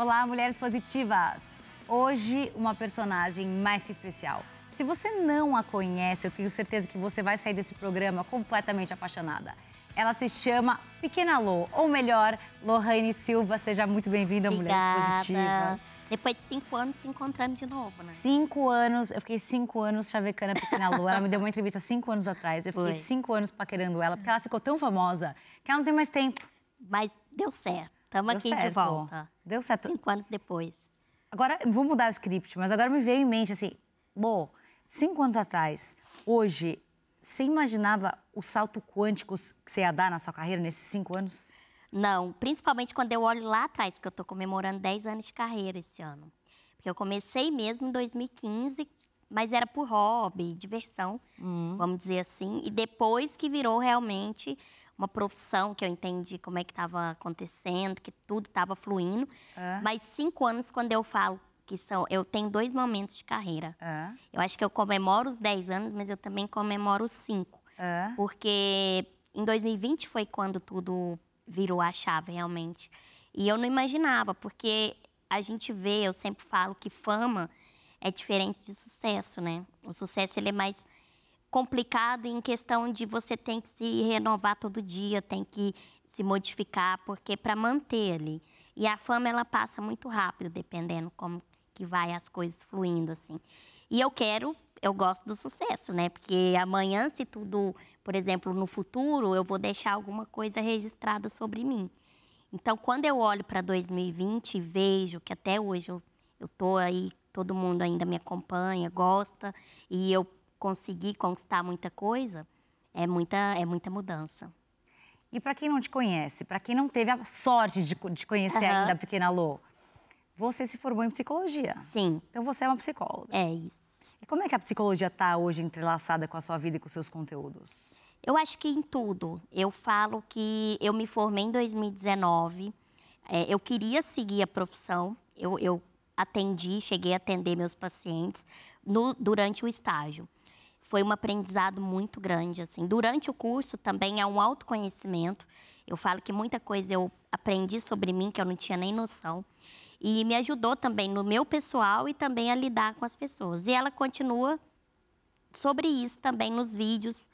Olá, mulheres positivas! Hoje, uma personagem mais que especial. Se você não a conhece, eu tenho certeza que você vai sair desse programa completamente apaixonada. Ela se chama Pequena Lô, ou melhor, Lohane Silva. Seja muito bem-vinda, Mulheres Positivas. Depois de 5 anos se encontrando de novo, né? 5 anos, eu fiquei 5 anos chavecando a Pequena Lô. Ela me deu uma entrevista 5 anos atrás. Eu fiquei 5 anos paquerando ela, porque ela ficou tão famosa que ela não tem mais tempo. Mas deu certo. Estamos aqui de volta. Deu certo. 5 anos depois. Agora, vou mudar o script, mas agora me veio em mente assim, Lô, 5 anos atrás, hoje, você imaginava o salto quântico que você ia dar na sua carreira nesses 5 anos? Não, principalmente quando eu olho lá atrás, porque eu estou comemorando 10 anos de carreira esse ano. Porque eu comecei mesmo em 2015, mas era por hobby, diversão, vamos dizer assim. E depois que virou realmente uma profissão, que eu entendi como é que estava acontecendo, que tudo estava fluindo. Mas 5 anos, quando eu falo que são... Eu tenho 2 momentos de carreira. Eu acho que eu comemoro os 10 anos, mas eu também comemoro os 5. Porque em 2020 foi quando tudo virou a chave, realmente. E eu não imaginava, porque a gente vê, eu sempre falo que fama é diferente de sucesso, né? O sucesso, ele é mais complicado em questão de você tem que se renovar todo dia, tem que se modificar, porque para manter ali. E a fama, ela passa muito rápido, dependendo como que vai as coisas fluindo, assim. E eu gosto do sucesso, né? Porque amanhã, se tudo, por exemplo, no futuro, eu vou deixar alguma coisa registrada sobre mim. Então, quando eu olho para 2020 e vejo que até hoje eu tô aí, todo mundo ainda me acompanha, gosta, e eu consegui conquistar muita coisa, é muita mudança. E para quem não te conhece, para quem não teve a sorte de conhecer ainda a Pequena Lô, você se formou em psicologia. Sim. Então você é uma psicóloga. É isso. E como é que a psicologia está hoje entrelaçada com a sua vida e com os seus conteúdos? Eu acho que em tudo. Eu falo que eu me formei em 2019, eu queria seguir a profissão, eu cheguei a atender meus pacientes durante o estágio. Foi um aprendizado muito grande, assim. Durante o curso também é um autoconhecimento. Eu falo que muita coisa eu aprendi sobre mim que eu não tinha nem noção. E me ajudou também no meu pessoal e também a lidar com as pessoas. E ela continua sobre isso também nos vídeos,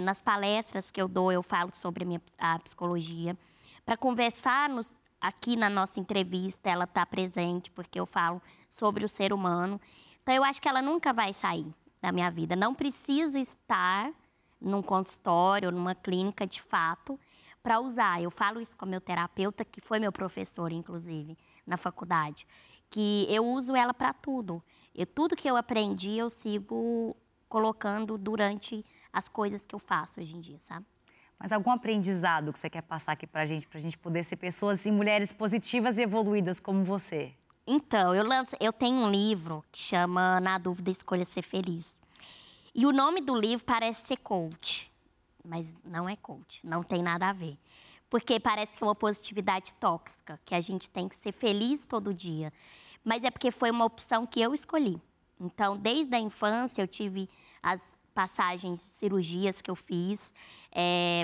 nas palestras que eu dou, eu falo sobre a psicologia. Para conversar aqui na nossa entrevista, ela está presente, porque eu falo sobre o ser humano. Então, eu acho que ela nunca vai sair da minha vida. Não preciso estar num consultório, numa clínica de fato, para usar. Eu falo isso com meu terapeuta, que foi meu professor, inclusive, na faculdade, que eu uso ela para tudo. Tudo que eu aprendi, eu sigo colocando durante as coisas que eu faço hoje em dia, sabe? Mas algum aprendizado que você quer passar aqui pra gente poder ser pessoas e mulheres positivas e evoluídas como você? Então, eu tenho um livro que chama Na Dúvida, Escolha Ser Feliz. E o nome do livro parece ser coach, mas não é coach, não tem nada a ver. Porque parece que é uma positividade tóxica, que a gente tem que ser feliz todo dia. Mas é porque foi uma opção que eu escolhi. Então, desde a infância, eu tive as passagens, cirurgias que eu fiz.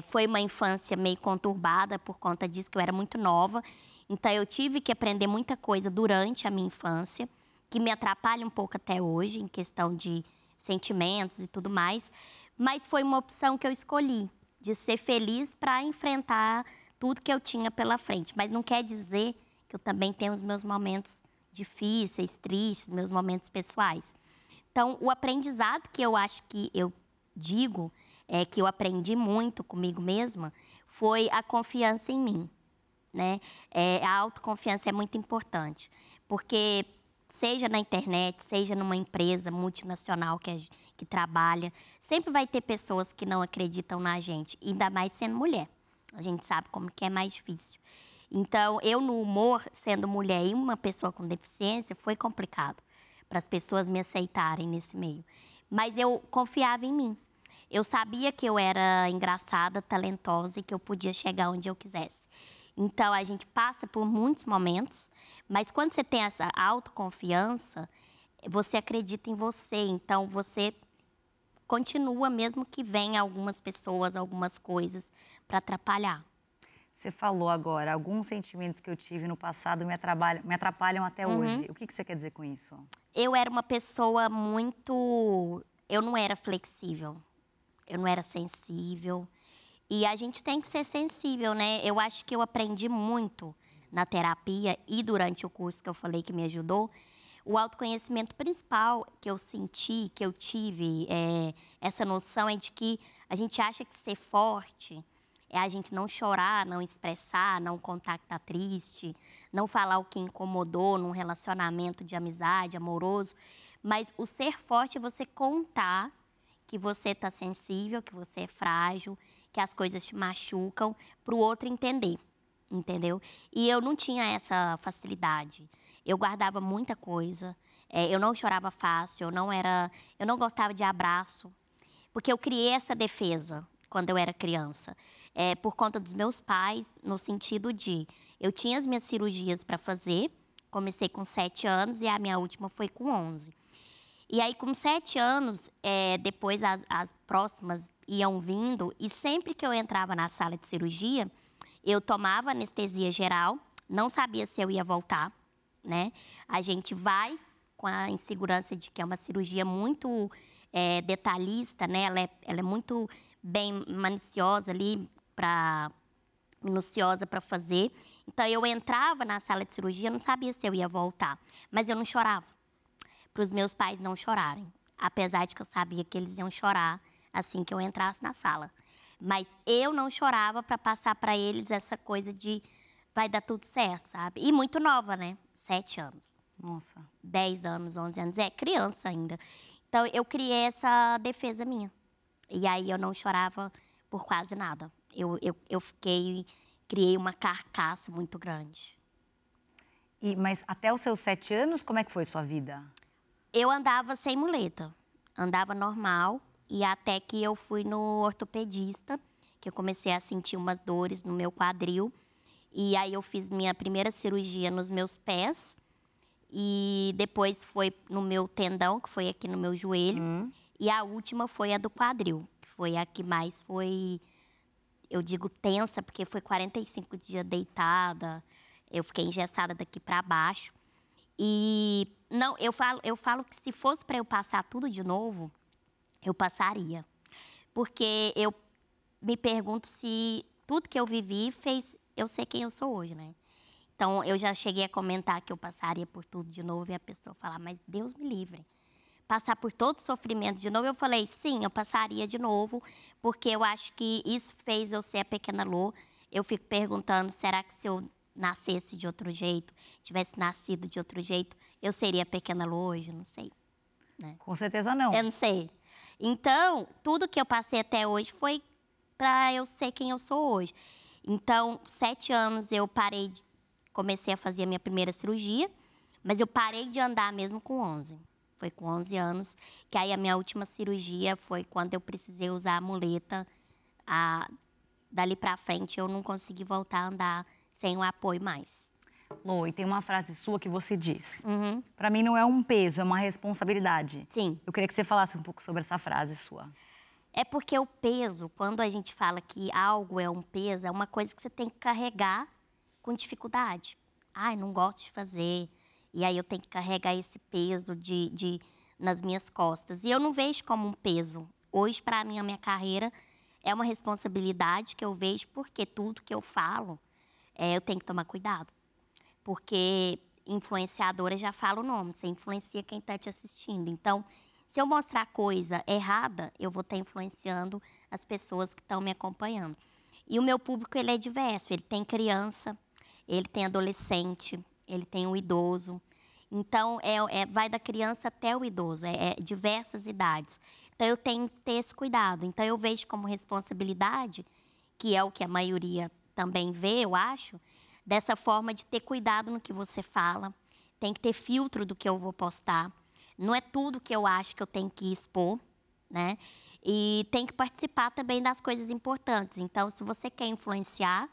Foi uma infância meio conturbada por conta disso, que eu era muito nova. Então, eu tive que aprender muita coisa durante a minha infância, que me atrapalha um pouco até hoje, em questão de sentimentos e tudo mais. Mas foi uma opção que eu escolhi, de ser feliz para enfrentar tudo que eu tinha pela frente. Mas não quer dizer que eu também tenho os meus momentos difíceis, tristes, meus momentos pessoais. Então, o aprendizado que eu acho que eu digo, que eu aprendi muito comigo mesma, foi a confiança em mim, né? A autoconfiança é muito importante, porque seja na internet, seja numa empresa multinacional que trabalha, sempre vai ter pessoas que não acreditam na gente, ainda mais sendo mulher. A gente sabe como que é mais difícil. Então, eu no humor, sendo mulher e uma pessoa com deficiência, foi complicado para as pessoas me aceitarem nesse meio. Mas eu confiava em mim. Eu sabia que eu era engraçada, talentosa e que eu podia chegar onde eu quisesse. Então, a gente passa por muitos momentos, mas quando você tem essa autoconfiança, você acredita em você. Então, você continua, mesmo que venha algumas pessoas, algumas coisas para atrapalhar. Você falou agora, alguns sentimentos que eu tive no passado me atrapalham até hoje. O que você quer dizer com isso? Eu era uma pessoa muito... Eu não era flexível, eu não era sensível. E a gente tem que ser sensível, né? Eu acho que eu aprendi muito na terapia e durante o curso que eu falei que me ajudou. O autoconhecimento principal que eu senti, que eu tive, essa noção é de que a gente acha que ser forte é a gente não chorar, não expressar, não contar que tá triste, não falar o que incomodou num relacionamento de amizade, amoroso. Mas o ser forte é você contar que você tá sensível, que você é frágil, que as coisas te machucam, para o outro entender, entendeu? E eu não tinha essa facilidade. Eu guardava muita coisa, eu não chorava fácil, eu não gostava de abraço, porque eu criei essa defesa quando eu era criança. Por conta dos meus pais, no sentido de... Eu tinha as minhas cirurgias para fazer, comecei com 7 anos e a minha última foi com 11. E aí, com 7 anos, depois as próximas iam vindo, e sempre que eu entrava na sala de cirurgia, eu tomava anestesia geral, não sabia se eu ia voltar, né? A gente vai com a insegurança de que é uma cirurgia muito detalhista, né? Ela é muito bem minuciosa ali, minuciosa para fazer. Então, eu entrava na sala de cirurgia, não sabia se eu ia voltar, mas eu não chorava. Para os meus pais não chorarem, apesar de que eu sabia que eles iam chorar assim que eu entrasse na sala. Mas eu não chorava para passar para eles essa coisa de vai dar tudo certo, sabe? E muito nova, né? 7 anos. Nossa. 10 anos, 11 anos, criança ainda. Então, eu criei essa defesa minha. E aí, eu não chorava por quase nada. Eu criei uma carcaça muito grande. Mas até os seus 7 anos, como é que foi sua vida? Eu andava sem muleta, andava normal, e até que eu fui no ortopedista, que eu comecei a sentir umas dores no meu quadril. E aí eu fiz minha primeira cirurgia nos meus pés, e depois foi no meu tendão, que foi aqui no meu joelho. E a última foi a do quadril, que foi a que mais foi, eu digo tensa, porque foi 45 dias deitada, eu fiquei engessada daqui para baixo. E não, eu falo que se fosse para eu passar tudo de novo, eu passaria. Porque eu me pergunto se tudo que eu vivi fez eu ser quem eu sou hoje, né? Então, eu já cheguei a comentar que eu passaria por tudo de novo e a pessoa falar, mas Deus me livre. Passar por todo o sofrimento de novo, eu falei, sim, eu passaria de novo, porque eu acho que isso fez eu ser a pequena Lô. Eu fico perguntando, será que se eu nascesse de outro jeito, tivesse nascido de outro jeito, eu seria a pequena Lô hoje? Não sei. Né? Com certeza não. Eu não sei. Então, tudo que eu passei até hoje foi para eu ser quem eu sou hoje. Então, 7 anos eu comecei a fazer a minha primeira cirurgia, mas eu parei de andar mesmo com 11. Foi com 11 anos, que aí a minha última cirurgia foi quando eu precisei usar a muleta. Dali para frente eu não consegui voltar a andar sem o apoio mais. Lô, e tem uma frase sua que você diz. Para mim não é um peso, é uma responsabilidade. Sim. Eu queria que você falasse um pouco sobre essa frase sua. É porque o peso, quando a gente fala que algo é um peso, é uma coisa que você tem que carregar com dificuldade. Ai, não gosto de fazer. E aí eu tenho que carregar esse peso nas minhas costas. E eu não vejo como um peso. Hoje, para mim, a minha carreira é uma responsabilidade que eu vejo, porque tudo que eu falo, eu tenho que tomar cuidado. Porque influenciadora já fala o nome, você influencia quem está te assistindo. Então, se eu mostrar coisa errada, eu vou estar influenciando as pessoas que estão me acompanhando. E o meu público, ele é diverso. Ele tem criança, ele tem adolescente, ele tem o idoso. Então, vai da criança até o idoso, diversas idades. Então, eu tenho que ter esse cuidado. Então, eu vejo como responsabilidade, que é o que a maioria também vê, eu acho, dessa forma de ter cuidado no que você fala. Tem que ter filtro do que eu vou postar. Não é tudo que eu acho que eu tenho que expor, né? E tem que participar também das coisas importantes. Então, se você quer influenciar,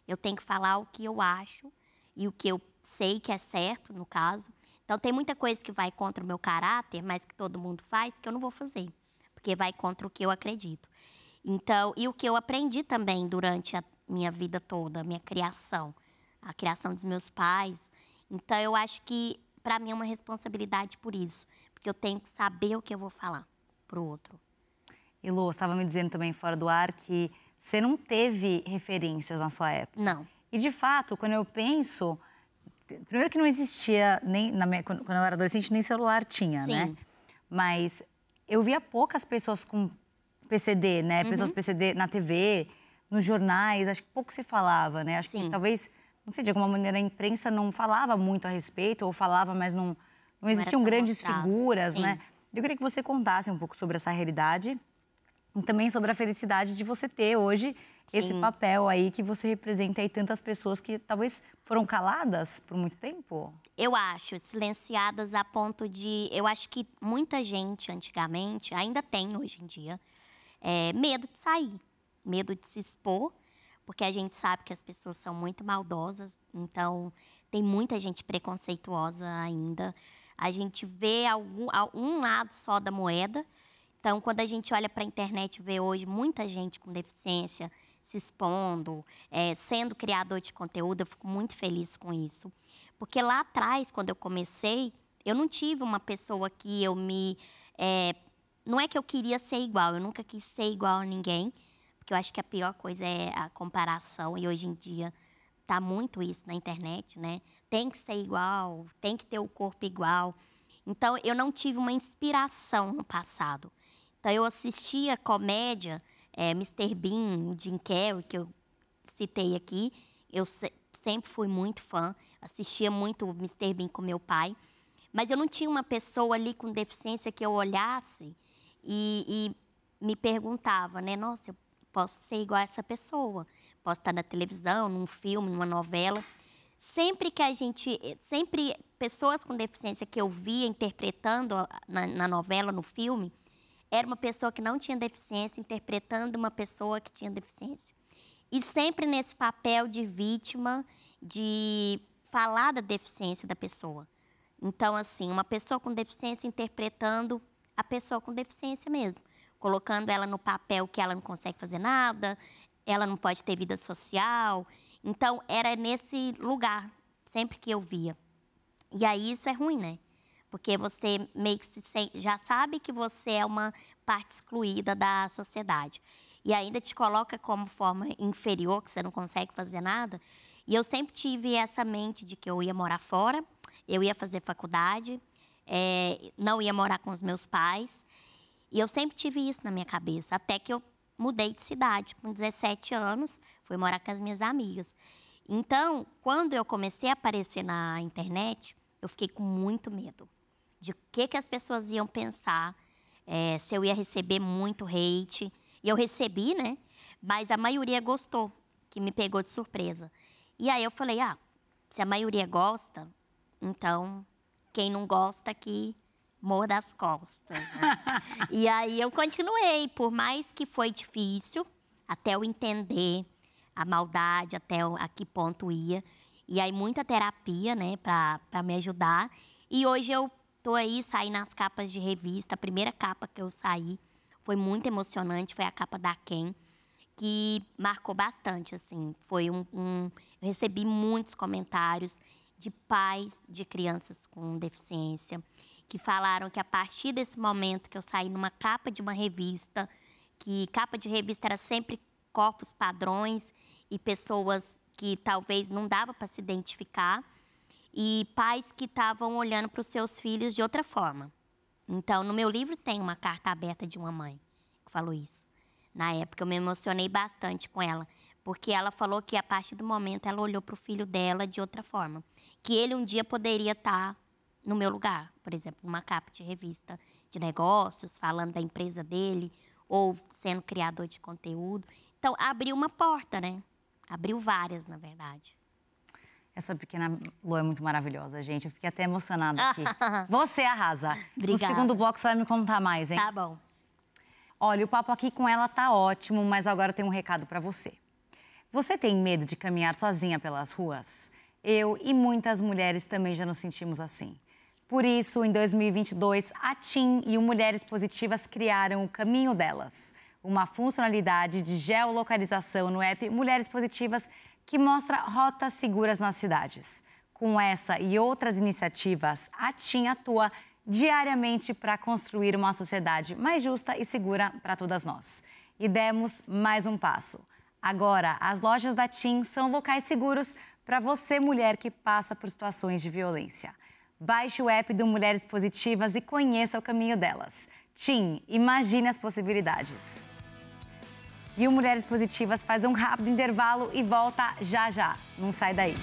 eu tenho que falar o que eu acho e o que eu sei que é certo, no caso. Então, tem muita coisa que vai contra o meu caráter, mas que todo mundo faz, que eu não vou fazer, porque vai contra o que eu acredito. Então, e o que eu aprendi também durante minha vida toda, minha criação, a criação dos meus pais. Então, eu acho que, para mim, é uma responsabilidade por isso. Porque eu tenho que saber o que eu vou falar pro outro. E Lô, você estava me dizendo também fora do ar que você não teve referências na sua época. Não. E, de fato, quando eu penso... Primeiro que não existia, nem quando eu era adolescente, nem celular tinha, Sim. né? Mas eu via poucas pessoas com PCD, né? Pessoas PCD na TV, nos jornais, acho que pouco se falava, né? Acho que talvez, não sei, de alguma maneira a imprensa não falava muito a respeito, ou falava, mas não existiam grandes figuras, né? Eu queria que você contasse um pouco sobre essa realidade e também sobre a felicidade de você ter hoje esse papel aí que você representa aí tantas pessoas que talvez foram caladas por muito tempo. Eu acho, silenciadas a ponto de... Eu acho que muita gente, antigamente, ainda tem hoje em dia, medo de sair, medo de se expor, porque a gente sabe que as pessoas são muito maldosas, então tem muita gente preconceituosa ainda. A gente vê um lado só da moeda. Então, quando a gente olha para a internet e vê hoje muita gente com deficiência se expondo, sendo criador de conteúdo, eu fico muito feliz com isso. Porque lá atrás, quando eu comecei, eu não tive uma pessoa que eu me... não é que eu queria ser igual, eu nunca quis ser igual a ninguém, porque eu acho que a pior coisa é a comparação, e hoje em dia tá muito isso na internet, né? Tem que ser igual, tem que ter o corpo igual. Então, eu não tive uma inspiração no passado. Então, eu assistia comédia, Mr. Bean, Jim Carrey, que eu citei aqui. Eu sempre fui muito fã, assistia muito o Mr. Bean com meu pai. Mas eu não tinha uma pessoa ali com deficiência que eu olhasse e me perguntava, né? Nossa, eu posso ser igual a essa pessoa. Posso estar na televisão, num filme, numa novela. Sempre pessoas com deficiência que eu via interpretando na novela, no filme, era uma pessoa que não tinha deficiência interpretando uma pessoa que tinha deficiência. E sempre nesse papel de vítima, de falar da deficiência da pessoa. Então, assim, uma pessoa com deficiência interpretando a pessoa com deficiência mesmo. Colocando ela no papel que ela não consegue fazer nada, ela não pode ter vida social. Então, era nesse lugar, sempre que eu via. E aí, isso é ruim, né? Porque você meio que já sabe que você é uma parte excluída da sociedade. E ainda te coloca como forma inferior, que você não consegue fazer nada. E eu sempre tive essa mente de que eu ia morar fora, eu ia fazer faculdade, não ia morar com os meus pais. E eu sempre tive isso na minha cabeça, até que eu mudei de cidade. Com 17 anos, fui morar com as minhas amigas. Então, quando eu comecei a aparecer na internet, eu fiquei com muito medo de o que as pessoas iam pensar, se eu ia receber muito hate. E eu recebi, né? Mas a maioria gostou, que me pegou de surpresa. E aí eu falei, se a maioria gosta, então quem não gosta que morda as costas, né? E aí eu continuei, por mais que foi difícil, até eu entender a maldade, até a que ponto ia. E aí muita terapia, né, pra me ajudar. E hoje eu tô aí, saí nas capas de revista. A primeira capa que eu saí foi muito emocionante, foi a capa da Quem, que marcou bastante, assim. Eu recebi muitos comentários de pais de crianças com deficiência, que falaram que a partir desse momento que eu saí numa capa de uma revista, que capa de revista era sempre corpos padrões e pessoas que talvez não dava para se identificar, e pais que estavam olhando para os seus filhos de outra forma. Então, no meu livro tem uma carta aberta de uma mãe que falou isso. Na época, eu me emocionei bastante com ela, porque ela falou que, a partir do momento, ela olhou para o filho dela de outra forma. Que ele, um dia, poderia estar no meu lugar. Por exemplo, numa capa de revista de negócios, falando da empresa dele, ou sendo criador de conteúdo. Então, abriu uma porta, né? Abriu várias, na verdade. Essa pequena Lô é muito maravilhosa, gente. Eu fiquei até emocionada aqui. Você arrasa. Obrigada. No segundo bloco, você vai me contar mais, hein? Tá bom. Olha, o papo aqui com ela tá ótimo, mas agora tem um recado pra você. Você tem medo de caminhar sozinha pelas ruas? Eu e muitas mulheres também já nos sentimos assim. Por isso, em 2022, a TIM e o Mulheres Positivas criaram o Caminho Delas, uma funcionalidade de geolocalização no app Mulheres Positivas que mostra rotas seguras nas cidades. Com essa e outras iniciativas, a TIM atua diariamente para construir uma sociedade mais justa e segura para todas nós. E demos mais um passo. Agora, as lojas da TIM são locais seguros para você, mulher que passa por situações de violência. Baixe o app do Mulheres Positivas e conheça o caminho delas. TIM, imagine as possibilidades. E o Mulheres Positivas faz um rápido intervalo e volta já já. Não sai daí.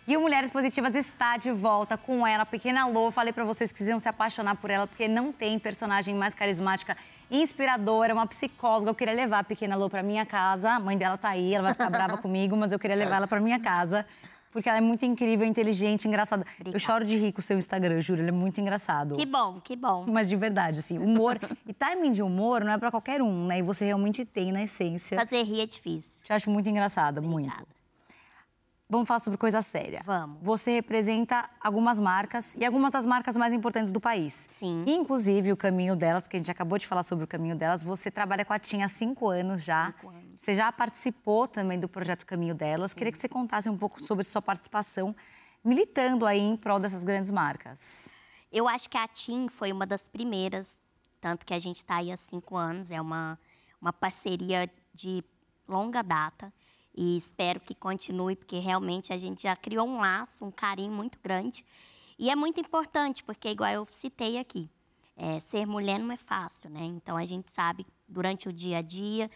E o Mulheres Positivas está de volta com ela, a pequena Lô. Falei pra vocês que iam se apaixonar por ela, porque não tem personagem mais carismática, inspiradora, uma psicóloga. Eu queria levar a pequena Lô pra minha casa. A mãe dela tá aí, ela vai ficar brava comigo, mas eu queria levar ela pra minha casa, porque ela é muito incrível, inteligente, engraçada. Obrigada. Eu choro de rir com o seu Instagram, juro, ele é muito engraçado. Que bom, que bom. Mas de verdade, assim, humor e timing de humor não é pra qualquer um, né? E você realmente tem na essência. Fazer rir é difícil. Te acho muito engraçada, Obrigada. muito. Vamos falar sobre coisa séria. Vamos. Você representa algumas marcas e algumas das marcas mais importantes do país. Sim. Inclusive o Caminho Delas, que a gente acabou de falar sobre o Caminho Delas. Você trabalha com a TIM há 5 anos já. 5 anos. Você já participou também do projeto Caminho Delas. Sim. Queria que você contasse um pouco sobre sua participação militando aí em prol dessas grandes marcas. Eu acho que a TIM foi uma das primeiras, tanto que a gente está aí há 5 anos. É uma parceria de longa data. E espero que continue, porque realmente a gente já criou um laço, um carinho muito grande. E é muito importante, porque igual eu citei aqui, ser mulher não é fácil, né? Então a gente sabe, durante o dia a dia,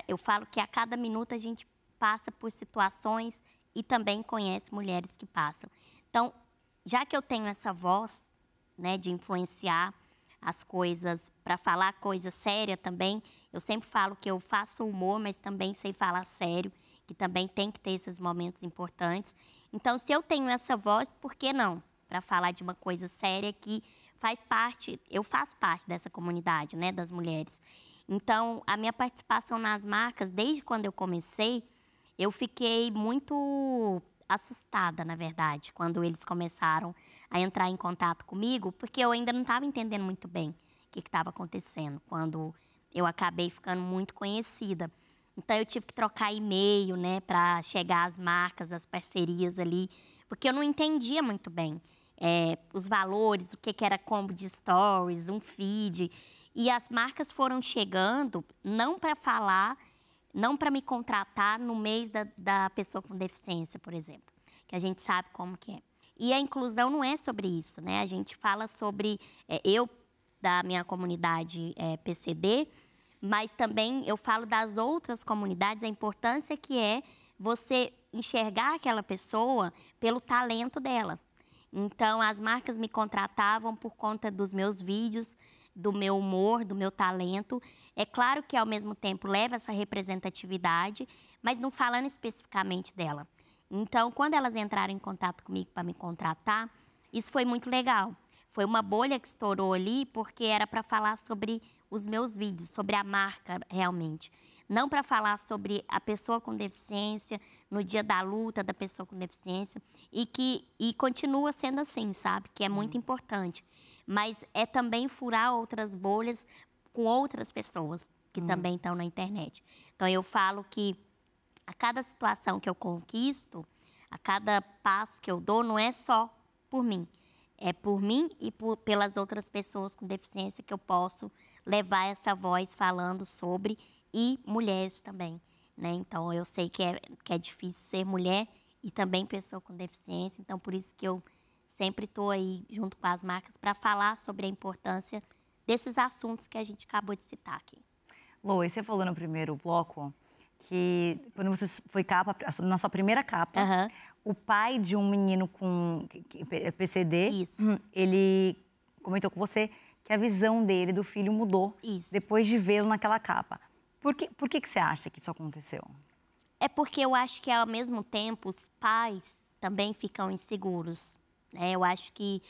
eu falo que a cada minuto a gente passa por situações e também conhece mulheres que passam. Então, já que eu tenho essa voz, né, de influenciar as coisas, para falar coisa séria também. Eu sempre falo que eu faço humor, mas também sei falar sério, que também tem que ter esses momentos importantes. Então, se eu tenho essa voz, por que não? Para falar de uma coisa séria que faz parte, eu faço parte dessa comunidade, né, das mulheres. Então, a minha participação nas marcas, desde quando eu comecei, eu fiquei muito assustada, na verdade, quando eles começaram a entrar em contato comigo, porque eu ainda não estava entendendo muito bem o que estava acontecendo, quando eu acabei ficando muito conhecida. Então, eu tive que trocar e-mail, né, para chegar às marcas, às parcerias ali, porque eu não entendia muito bem os valores, o que era combo de stories, um feed. E as marcas foram chegando, não para falar, não para me contratar no mês da pessoa com deficiência, por exemplo, que a gente sabe como que é. E a inclusão não é sobre isso, né? A gente fala sobre, eu, da minha comunidade PCD, mas também eu falo das outras comunidades, a importância que é você enxergar aquela pessoa pelo talento dela. Então, as marcas me contratavam por conta dos meus vídeos, do meu humor, do meu talento. É claro que, ao mesmo tempo, leva essa representatividade, mas não falando especificamente dela. Então, quando elas entraram em contato comigo para me contratar, isso foi muito legal. Foi uma bolha que estourou ali, porque era para falar sobre os meus vídeos, sobre a marca realmente. Não para falar sobre a pessoa com deficiência, no dia da luta da pessoa com deficiência, e continua sendo assim, sabe? Que é muito importante. Mas é também furar outras bolhas com outras pessoas que também estão na internet. Então, eu falo que a cada situação que eu conquisto, a cada passo que eu dou, não é só por mim. É por mim e pelas outras pessoas com deficiência que eu posso levar essa voz falando sobre, e mulheres também, né? Então, eu sei que é difícil ser mulher e também pessoa com deficiência. Então, por isso que eu sempre estou aí junto com as marcas para falar sobre a importância desses assuntos que a gente acabou de citar aqui. Lô, e você falou no primeiro bloco que quando você foi capa, na sua primeira capa, o pai de um menino com PCD, ele comentou com você que a visão dele, do filho, mudou depois de vê-lo naquela capa. Por que você acha que isso aconteceu? É porque eu acho que, ao mesmo tempo, os pais também ficam inseguros. Eu acho que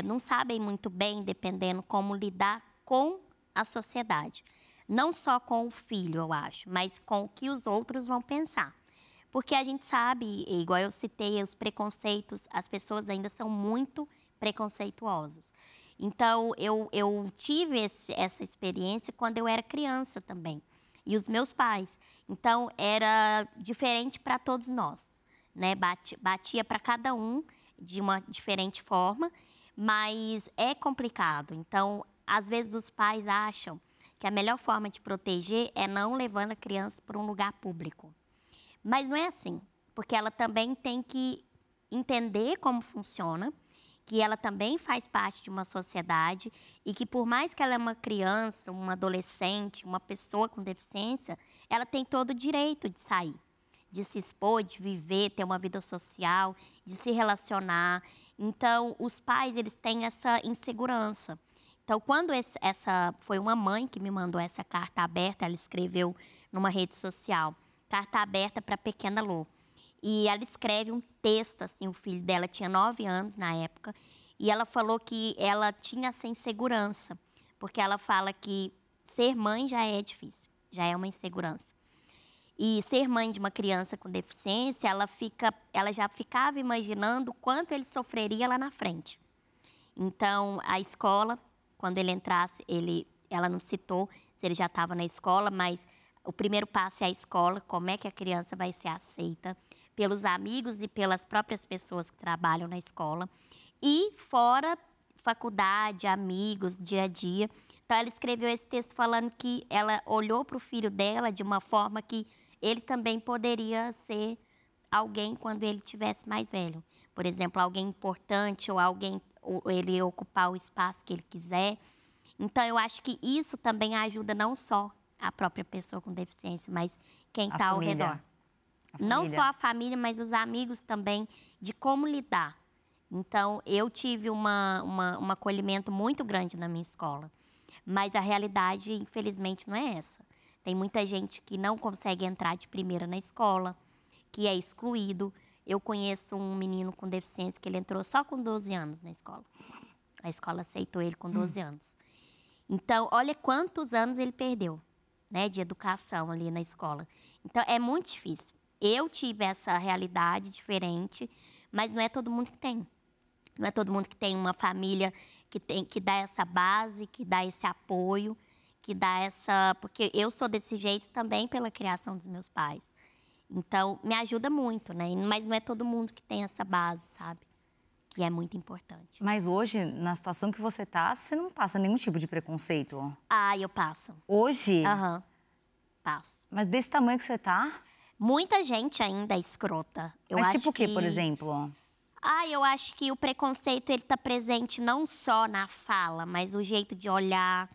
não sabem muito bem, dependendo, como lidar com a sociedade. Não só com o filho, eu acho, mas com o que os outros vão pensar. Porque a gente sabe, igual eu citei, os preconceitos, as pessoas ainda são muito preconceituosas. Então, eu tive essa experiência quando eu era criança também. E os meus pais. Então, era diferente para todos nós, né? Batia para cada um de uma diferente forma, mas é complicado. Então, às vezes os pais acham que a melhor forma de proteger é não levando a criança para um lugar público. Mas não é assim, porque ela também tem que entender como funciona, que ela também faz parte de uma sociedade e que por mais que ela é uma criança, uma adolescente, uma pessoa com deficiência, ela tem todo o direito de sair, de se expor, de viver, ter uma vida social, de se relacionar. Então, os pais, eles têm essa insegurança. Então, quando essa foi uma mãe que me mandou essa carta aberta, ela escreveu numa rede social, carta aberta para a pequena Lô. E ela escreve um texto, assim, o filho dela tinha 9 anos na época, e ela falou que ela tinha essa insegurança, porque ela fala que ser mãe já é difícil, já é uma insegurança. E ser mãe de uma criança com deficiência, ela já ficava imaginando o quanto ele sofreria lá na frente. Então, a escola, quando ele entrasse, ela não citou se ele já estava na escola, mas o primeiro passo é a escola, como é que a criança vai ser aceita pelos amigos e pelas próprias pessoas que trabalham na escola. E fora faculdade, amigos, dia a dia. Então, ela escreveu esse texto falando que ela olhou para o filho dela de uma forma que ele também poderia ser alguém quando ele tivesse mais velho. Por exemplo, alguém importante ou ele ocupar o espaço que ele quiser. Então, eu acho que isso também ajuda não só a própria pessoa com deficiência, mas quem está ao redor. Não só a família, mas os amigos também, de como lidar. Então, eu tive um acolhimento muito grande na minha escola. Mas a realidade, infelizmente, não é essa. Tem muita gente que não consegue entrar de primeira na escola, que é excluído. Eu conheço um menino com deficiência que ele entrou só com 12 anos na escola. A escola aceitou ele com 12 anos. Então, olha quantos anos ele perdeu, né, de educação ali na escola. Então, é muito difícil. Eu tive essa realidade diferente, mas não é todo mundo que tem. Não é todo mundo que tem uma família que dá essa base, que dá esse apoio, que dá essa... Porque eu sou desse jeito também pela criação dos meus pais. Então, me ajuda muito, né? Mas não é todo mundo que tem essa base, sabe? Que é muito importante. Mas hoje, na situação que você tá, você não passa nenhum tipo de preconceito? Ah, eu passo. Hoje? Aham, passo. Mas desse tamanho que você tá? Muita gente ainda é escrota. Mas tipo o quê, por exemplo? Eu acho que o preconceito, ele tá presente não só na fala, mas o jeito de olhar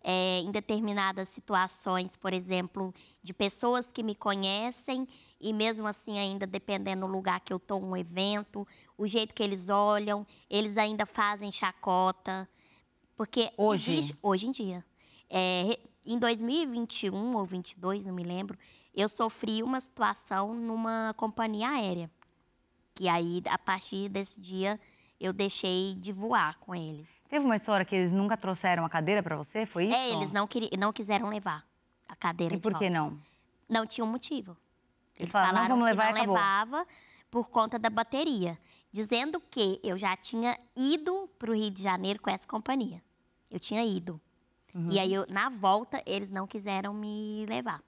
em determinadas situações, por exemplo, de pessoas que me conhecem e mesmo assim ainda dependendo do lugar que eu tô, um evento, o jeito que eles olham, eles ainda fazem chacota. Porque hoje em dia. Em 2021 ou 22, não me lembro, eu sofri uma situação numa companhia aérea. Que aí, a partir desse dia, eu deixei de voar com eles. Teve uma história que eles nunca trouxeram a cadeira pra você, foi isso? Eles não quiseram levar a cadeira de volta. E por que não? Não tinha um motivo. Eles falaram, não vamos levar e acabou. Não levava por conta da bateria. Dizendo que eu já tinha ido pro Rio de Janeiro com essa companhia. Eu tinha ido. E aí, na volta, eles não quiseram me levar.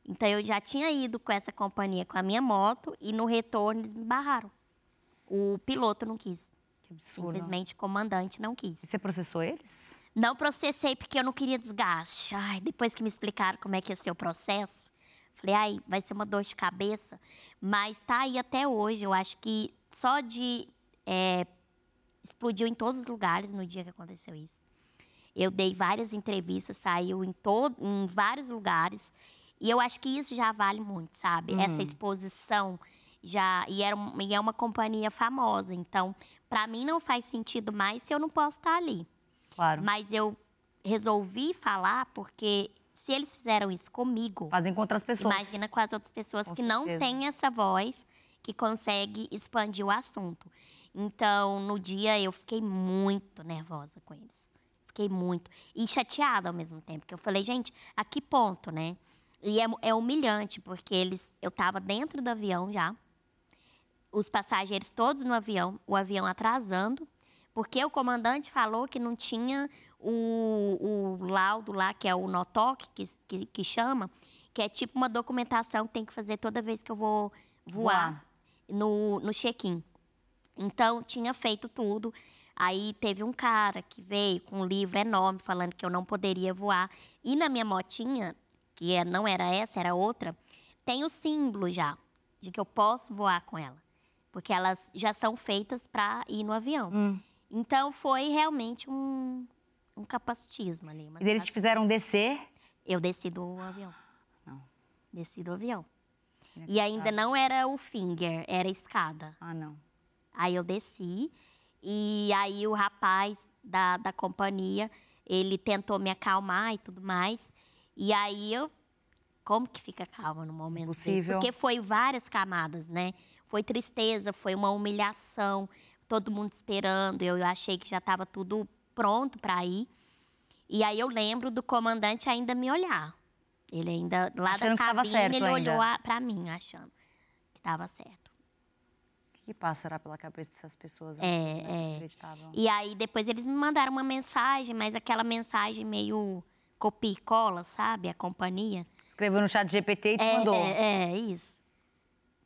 Então, eu já tinha ido com essa companhia, com a minha moto, e no retorno eles me barraram. O piloto não quis. Que absurdo. Simplesmente o comandante não quis. E você processou eles? Não processei porque eu não queria desgaste. Depois que me explicaram como é que ia ser o processo, falei, vai ser uma dor de cabeça. Mas tá aí até hoje. Eu acho que só de... explodiu em todos os lugares no dia que aconteceu isso. Eu dei várias entrevistas, saiu em vários lugares. E eu acho que isso já vale muito, sabe? Essa exposição já... E é uma companhia famosa. Então, para mim, não faz sentido mais se eu não posso estar ali. Claro. Mas eu resolvi falar porque se eles fizeram isso comigo... Fazem com outras pessoas. Imagina com as outras pessoas Com que certeza. não têm essa voz, que consegue expandir o assunto. Então, no dia, eu fiquei muito nervosa com eles. Fiquei muito. E chateada ao mesmo tempo. Porque eu falei, gente, a que ponto, né? E é humilhante, porque eu estava dentro do avião já, os passageiros todos no avião, o avião atrasando, porque o comandante falou que não tinha o laudo lá, que é o NOTOC, que chama, que é tipo uma documentação que tem que fazer toda vez que eu vou voar no check-in. Então, tinha feito tudo. Aí teve um cara que veio com um livro enorme falando que eu não poderia voar. E na minha motinha, que não era essa, era outra, tem o símbolo já de que eu posso voar com ela. Porque elas já são feitas para ir no avião. Então, foi realmente um capacitismo ali. E eles te fizeram descer? Eu desci do avião. Não. Desci do avião. E ainda não era o finger, era a escada. Ah, não. Aí eu desci, e aí o rapaz da companhia, ele tentou me acalmar e tudo mais. E aí como que fica calma no momento desse? Porque foi várias camadas, né? Foi tristeza, foi uma humilhação, todo mundo esperando. Eu achei que já estava tudo pronto para ir. E aí eu lembro do comandante ainda me olhar. Ele ainda, lá da cabine, ele olhou para mim, achando que estava certo. O que passará pela cabeça dessas pessoas? Né? E aí depois eles me mandaram uma mensagem, mas aquela mensagem meio copia e cola, sabe? A companhia. Escreveu no chat GPT e te mandou. Isso.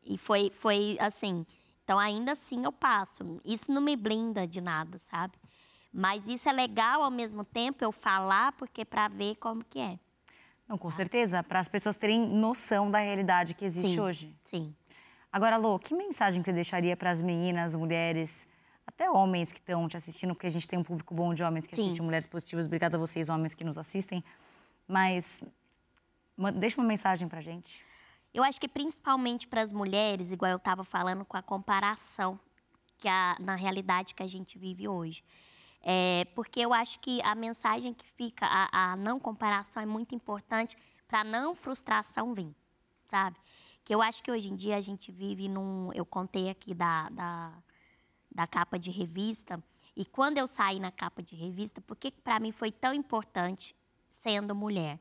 E foi assim. Então, ainda assim, eu passo. Isso não me blinda de nada, sabe? Mas isso é legal, ao mesmo tempo, eu falar, porque para ver como que é. Não, com certeza. Para as pessoas terem noção da realidade que existe hoje. Sim. Agora, Lô, que mensagem que você deixaria para as meninas, mulheres, até homens que estão te assistindo, porque a gente tem um público bom de homens que assistem Mulheres Positivas. Obrigada a vocês, homens, que nos assistem. Mas deixa uma mensagem pra gente. Eu acho que principalmente para as mulheres, igual eu estava falando, com a comparação na realidade que a gente vive hoje. Porque eu acho que a mensagem que fica, a não comparação é muito importante para não frustração vir, sabe? Que eu acho que hoje em dia a gente vive eu contei aqui da capa de revista, e quando eu saí na capa de revista, por que para mim foi tão importante sendo mulher?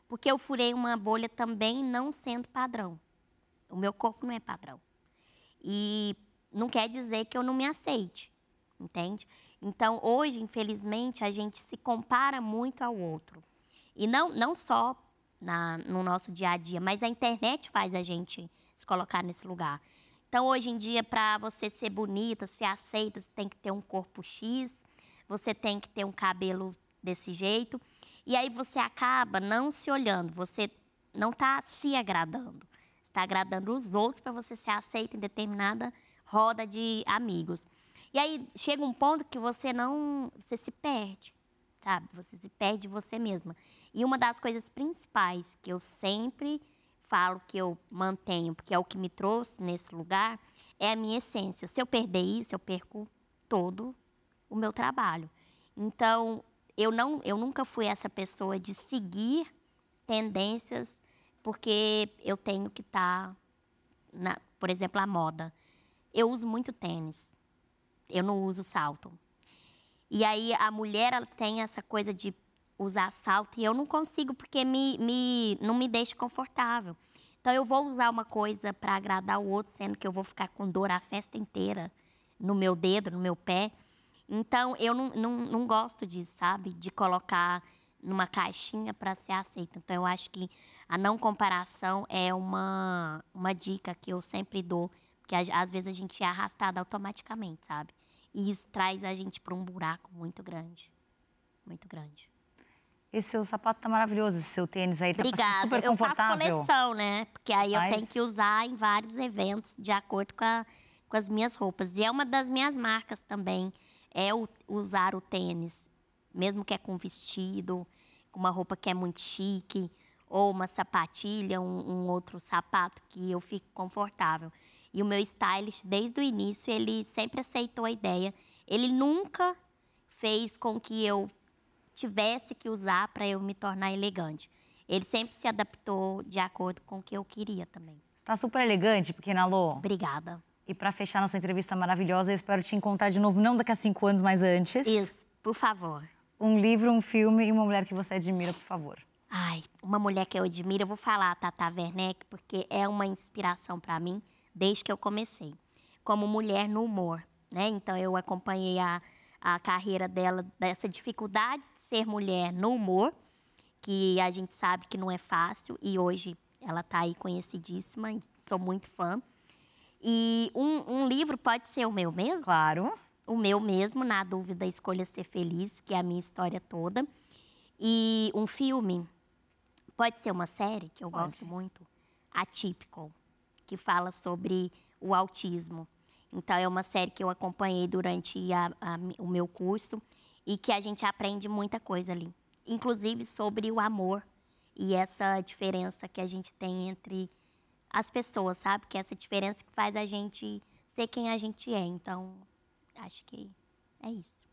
Porque eu furei uma bolha também não sendo padrão. O meu corpo não é padrão. E não quer dizer que eu não me aceite, entende? Então, hoje, infelizmente, a gente se compara muito ao outro. E não só no nosso dia a dia, mas a internet faz a gente se colocar nesse lugar. Então, hoje em dia, para você ser bonita, ser aceita, você tem que ter um corpo X, você tem que ter um cabelo desse jeito. E aí você acaba não se olhando, você não está se agradando. Você está agradando os outros para você ser aceita em determinada roda de amigos. E aí chega um ponto que você se perde, sabe? Você se perde de você mesma. E uma das coisas principais que eu sempre falo, que eu mantenho, porque é o que me trouxe nesse lugar, é a minha essência. Se eu perder isso, eu perco todo o meu trabalho. Então, eu nunca fui essa pessoa de seguir tendências, porque eu tenho que estar, por exemplo, a moda. Eu uso muito tênis, eu não uso salto. E aí a mulher, ela tem essa coisa de usar salto e eu não consigo, porque não me deixa confortável. Então eu vou usar uma coisa para agradar o outro, sendo que eu vou ficar com dor a festa inteira no meu dedo, no meu pé. Então, eu não gosto disso, sabe? De colocar numa caixinha para ser aceita. Então, eu acho que a não comparação é uma dica que eu sempre dou, porque às vezes a gente é arrastada automaticamente, sabe? E isso traz a gente para um buraco muito grande. Muito grande. Esse seu sapato tá maravilhoso, esse seu tênis aí. Obrigada. Tá super confortável. Eu faço coleção, né? Porque aí eu tenho que usar em vários eventos de acordo com as minhas roupas. E é uma das minhas marcas também. Usar o tênis, mesmo que é com vestido, com uma roupa que é muito chique, ou uma sapatilha, um outro sapato que eu fico confortável. E o meu stylist, desde o início, ele sempre aceitou a ideia. Ele nunca fez com que eu tivesse que usar para eu me tornar elegante. Ele sempre se adaptou de acordo com o que eu queria também. Você tá super elegante, pequena Lô. Obrigada. E para fechar nossa entrevista maravilhosa, eu espero te encontrar de novo, não daqui a 5 anos, mas antes. Isso, por favor. Um livro, um filme e uma mulher que você admira, por favor. Ai, uma mulher que eu admiro, eu vou falar a Tata Werneck, porque é uma inspiração para mim desde que eu comecei. Como mulher no humor, né? Então, eu acompanhei a carreira dela, dessa dificuldade de ser mulher no humor, que a gente sabe que não é fácil, e hoje ela tá aí conhecidíssima, sou muito fã. E um livro pode ser o meu mesmo? Claro. O meu mesmo, Na Dúvida, Escolha Ser Feliz, que é a minha história toda. E um filme, pode ser uma série, que eu gosto muito, Atypical, que fala sobre o autismo. Então, é uma série que eu acompanhei durante o meu curso e que a gente aprende muita coisa ali. Inclusive sobre o amor e essa diferença que a gente tem entre as pessoas, sabe? Que é essa diferença que faz a gente ser quem a gente é. Então, acho que é isso.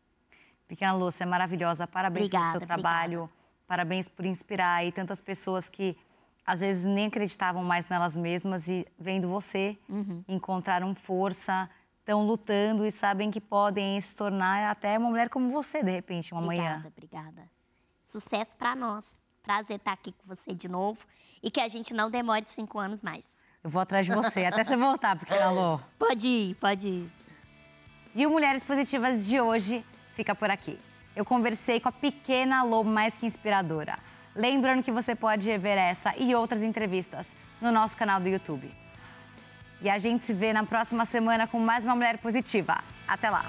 Pequena Lu, você é maravilhosa. Parabéns pelo seu trabalho. Obrigada. Parabéns por inspirar aí tantas pessoas que às vezes nem acreditavam mais nelas mesmas e vendo você encontraram força, estão lutando e sabem que podem se tornar até uma mulher como você, de repente, uma manhã. Obrigada. Sucesso para nós. Prazer estar aqui com você de novo e que a gente não demore 5 anos mais. Eu vou atrás de você, até você voltar, Pequena Lu. Pode ir. E o Mulheres Positivas de hoje fica por aqui. Eu conversei com a Pequena Lu, mais que inspiradora. Lembrando que você pode rever essa e outras entrevistas no nosso canal do YouTube. E a gente se vê na próxima semana com mais uma Mulher Positiva. Até lá!